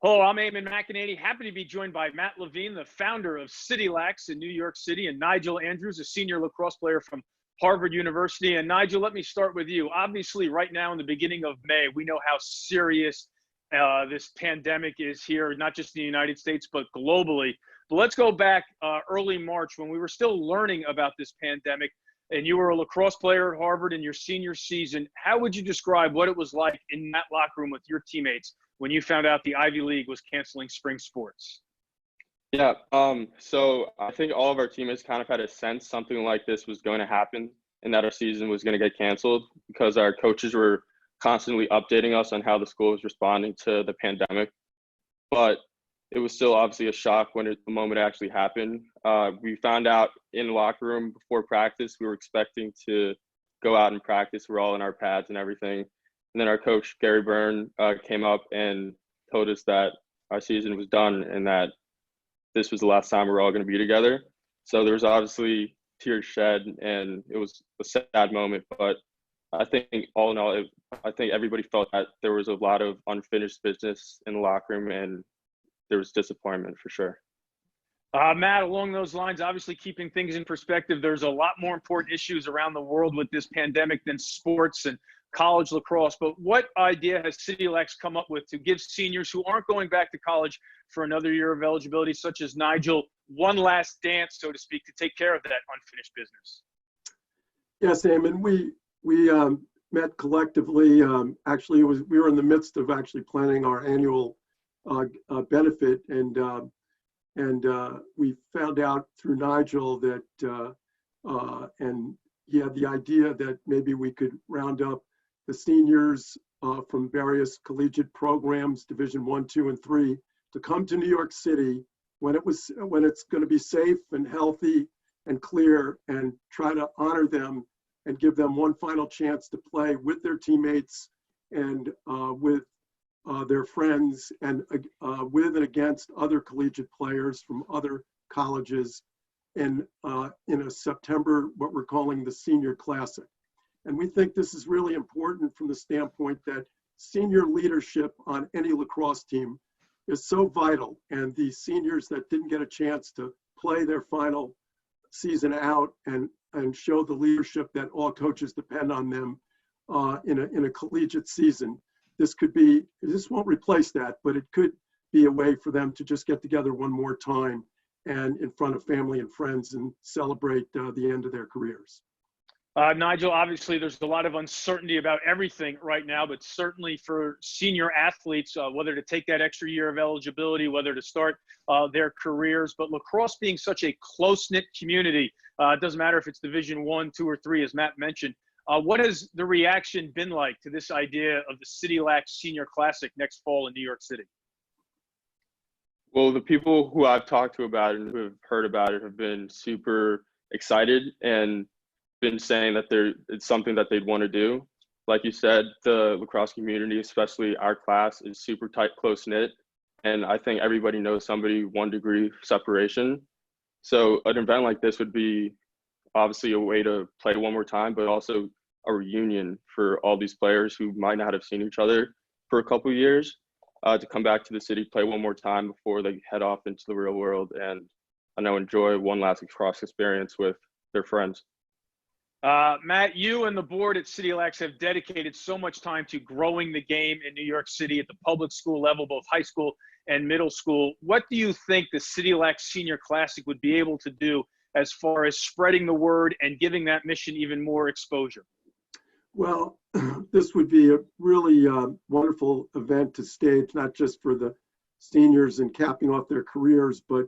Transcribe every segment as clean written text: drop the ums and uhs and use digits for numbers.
Hello, I'm Eamon McAnaney. Happy to be joined by Matt Levine, the founder of CityLax in New York City, and Nigel Andrews, a senior lacrosse player from Harvard University. And Nigel, let me start with you. Obviously, right now in the beginning of May, we know how serious this pandemic is here, not just in the United States, but globally. But let's go back early March when we were still learning about this pandemic, and you were a lacrosse player at Harvard in your senior season. How would you describe what it was like in that locker room with your teammates when you found out the Ivy League was canceling spring sports? Yeah, so I think all of our teammates kind of had a sense something like this was going to happen and that our season was going to get canceled because our coaches were constantly updating us on how the school was responding to the pandemic. But it was still obviously a shock when the moment actually happened. We found out in the locker room before practice. We were expecting to go out and practice. We're all in our pads and everything. And then our coach, Gary Byrne, came up and told us that our season was done and that this was the last time we were all going to be together. So there was obviously tears shed, and it was a sad moment. But I think all in all, I think everybody felt that there was a lot of unfinished business in the locker room, and there was disappointment for sure. Matt, along those lines, obviously keeping things in perspective, there's a lot more important issues around the world with this pandemic than sports and college lacrosse. But what idea has CityLax come up with to give seniors who aren't going back to college for another year of eligibility, such as Nigel, one last dance, so to speak, to take care of that unfinished business? Yes, Eamon, we met collectively. Actually, we were in the midst of actually planning our annual benefit, and we found out through Nigel that, and he had the idea that maybe we could round up the seniors from various collegiate programs, Division 1, 2, and 3, to come to New York City when it's going to be safe and healthy and clear, and try to honor them and give them one final chance to play with their teammates and with their friends and with and against other collegiate players from other colleges in a September, what we're calling the Senior Classic. And we think this is really important from the standpoint that senior leadership on any lacrosse team is so vital. And the seniors that didn't get a chance to play their final season out and show the leadership that all coaches depend on them in a collegiate season, this won't replace that, but it could be a way for them to just get together one more time and in front of family and friends and celebrate the end of their careers. Nigel, obviously there's a lot of uncertainty about everything right now, but certainly for senior athletes, whether to take that extra year of eligibility, whether to start their careers, but lacrosse being such a close-knit community, it doesn't matter if it's Division 1, 2, or 3, as Matt mentioned. What has the reaction been like to this idea of the CityLax Senior Classic next fall in New York City? Well, the people who I've talked to about it and who have heard about it have been super excited and been saying that it's something that they'd want to do. Like you said, the lacrosse community, especially our class, is super tight, close-knit, and I think everybody knows somebody 1 degree separation. So an event like this would be obviously a way to play one more time, but also a reunion for all these players who might not have seen each other for a couple of years, to come back to the city, play one more time before they head off into the real world, and I know enjoy one last lacrosse experience with their friends. Matt, you and the board at CityLax have dedicated so much time to growing the game in New York City at the public school level, both high school and middle school. What do you think the CityLax Senior Classic would be able to do as far as spreading the word and giving that mission even more exposure? Well, this would be a really wonderful event to stage, not just for the seniors and capping off their careers, but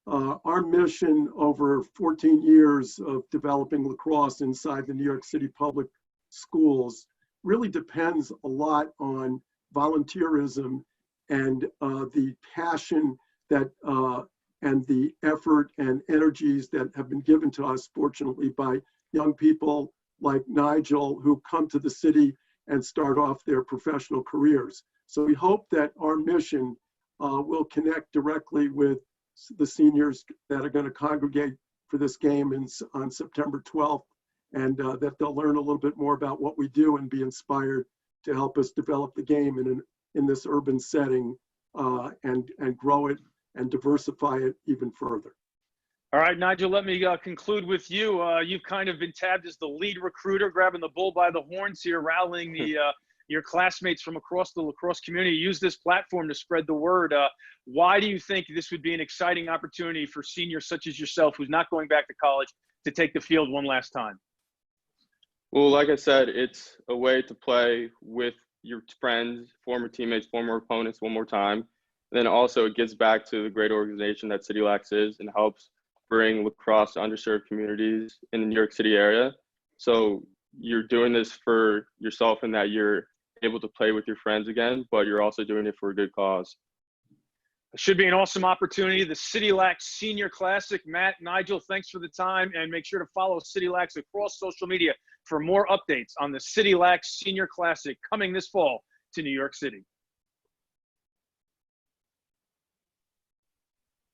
our mission over 14 years of developing lacrosse inside the New York City public schools really depends a lot on volunteerism and the passion that and the effort and energies that have been given to us, fortunately, by young people like Nigel who come to the city and start off their professional careers. So we hope that our mission will connect directly with the seniors that are going to congregate for this game on September 12th, and that they'll learn a little bit more about what we do and be inspired to help us develop the game in this urban setting and grow it and diversify it even further. All right, Nigel, let me conclude with you. You've kind of been tabbed as the lead recruiter, grabbing the bull by the horns here, rallying your classmates from across the lacrosse community. Use this platform to spread the word. Why do you think this would be an exciting opportunity for seniors such as yourself, who's not going back to college, to take the field one last time? Well, like I said, it's a way to play with your friends, former teammates, former opponents one more time. And then also it gives back to the great organization that CityLax is and helps bring lacrosse to underserved communities in the New York City area. So you're doing this for yourself in that you're able to play with your friends again, but you're also doing it for a good cause. It should be an awesome opportunity. The CityLax Senior Classic. Matt, Nigel, thanks for the time, and make sure to follow CityLax across social media for more updates on the CityLax Senior Classic coming this fall to New York City.